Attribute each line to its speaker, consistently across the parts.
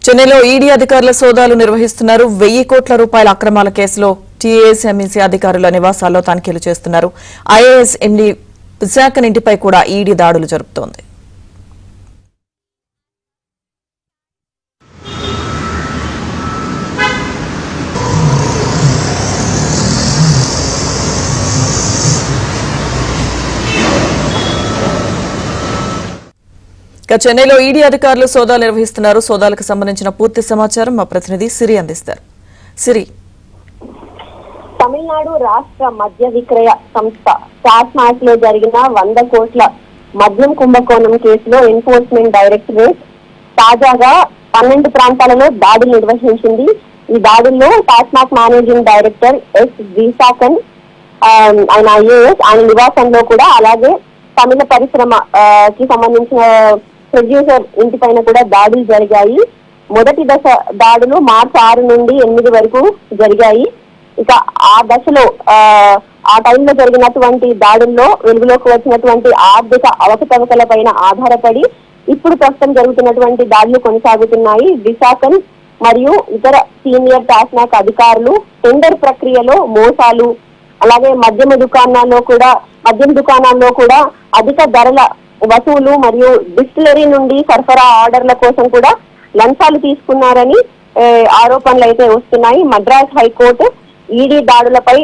Speaker 1: చెన్నైలో ఈడీ అధికారుల సోదాలు నిర్వహిస్తున్నారు. 1000 కోట్ల రూపాయల అక్రమాల కేసులో టీఎస్ఎంఈసీ అధికారుల నివాసాల్లో తనిఖీలు చేస్తున్నారు. ఐఏఎస్ ఎండీ విశాఖన్ ఇంటిపై కూడా ఈడీ దాడులు జరుపుతోంది. చెన్నైలో ఈడీ అధికారులు సోదాలు నిర్వహిస్తున్నారు. సోదాలకు సంబంధించిన పూర్తి సమాచారం మా ప్రతినిధి సిరి అందిస్తారు. సిరి,
Speaker 2: తమిళనాడు రాష్ట్ర మద్య విక్రయ సంస్థ టాస్మాక్ లో జరిగిన 100 కోట్ల మద్యం కుంభకోణం కేసులో ఎన్ఫోర్స్మెంట్ డైరెక్టరేట్ తాజాగా 12 ప్రాంతాలలో దాడులు నిర్వహించింది. ఈ దాడుల్లో టాస్మాక్ మేనేజింగ్ డైరెక్టర్ ఎస్ విశాఖన్ ఆయన ఐఏఎస్ ఆయన నివాసంలో కూడా, అలాగే తమిళ పరిశ్రమ కి సంబంధించిన ప్రొడ్యూసర్ ఇంటి పైన కూడా దాడులు జరిగాయి. మొదటి దశ దాడులు మార్చి 6 నుండి 8 వరకు జరిగాయి. ఇక ఆ దశలో ఆ టైంలో జరిగినటువంటి దాడుల్లో వెలుగులోకి వచ్చినటువంటి ఆర్థిక అవకతవకల పైన ఆధారపడి ఇప్పుడు ప్రస్తుతం జరుగుతున్నటువంటి దాడులు కొనసాగుతున్నాయి. విశాఖన్ మరియు ఇతర సీనియర్ టాస్మాక్ అధికారులు టెండర్ ప్రక్రియలో మోసాలు, అలాగే మద్యం దుకాణాల్లో కూడా అధిక ధరల వసూలు మరియు డిస్టిలరీ నుండి సరఫరా ఆర్డర్ల కోసం కూడా లంచాలు తీసుకున్నారని ఆరోపణలు అయితే వస్తున్నాయి. మద్రాస్ హైకోర్టు ఈడీ దాడులపై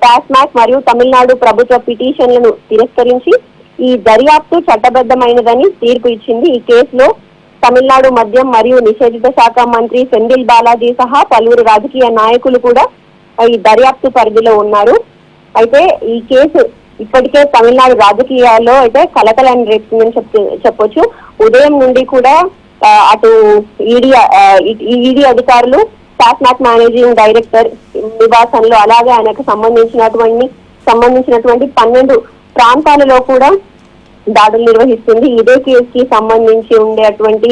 Speaker 2: టాస్మాక్ మరియు తమిళనాడు ప్రభుత్వ పిటిషన్లను తిరస్కరించి ఈ దర్యాప్తు చట్టబద్ధమైనదని తీర్పు ఇచ్చింది. ఈ కేసులో తమిళనాడు మద్యం మరియు నిషేధిత శాఖ మంత్రి సెంధిల్ బాలాజీ సహా పలువురు రాజకీయ నాయకులు కూడా ఈ దర్యాప్తు పరిధిలో ఉన్నారు. అయితే ఈ కేసు ఇప్పటికే తమిళనాడు రాజకీయాల్లో అయితే కలకలం రేపుతుందని చెప్పొచ్చు. ఉదయం నుండి కూడా అటు ఈడీ అధికారులు టాస్మాక్ మేనేజింగ్ డైరెక్టర్ నివాసంలో, అలాగే ఆయనకు సంబంధించినటువంటి 12 ప్రాంతాలలో కూడా దాడులు నిర్వహిస్తుంది. ఇదే కేసుకి సంబంధించి ఉండేటువంటి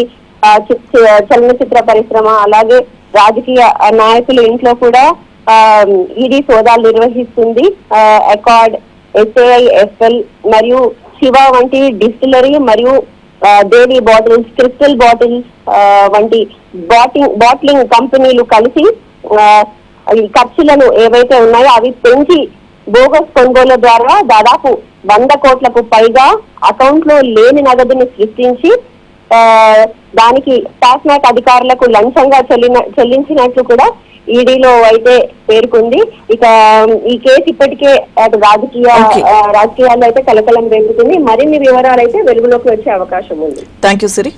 Speaker 2: చలనచిత్ర పరిశ్రమ, అలాగే రాజకీయ నాయకుల ఇంట్లో కూడా ఈడీ సోదాలు నిర్వహిస్తుంది. అకార్డ్, SAIFL మరియు శివ వంటి డిస్టిలరీ మరియు దేవి బాటిల్స్, క్రిస్టల్ బాటిల్స్ వంటి బాటిలింగ్ కంపెనీలు కలిసి ఖర్చులను ఏవైతే ఉన్నాయో అవి పెంచి బోగస్ కొనుగోలు ద్వారా దాదాపు 100 కోట్లకు పైగా అకౌంట్ లో లేని నగదుని సృష్టించి దానికి టాస్మాక్ అధికారులకు లంచంగా చెల్లించినట్లు కూడా ఈడీలో అయితే పేర్కొంది. ఇక ఈ కేసు ఇప్పటికే అటు రాజకీయాల్లో అయితే కలకలం రేపుతుంది. మరిన్ని వివరాలు అయితే వెలుగులోకి వచ్చే అవకాశం ఉంది.
Speaker 1: థాంక్యూ సిరి.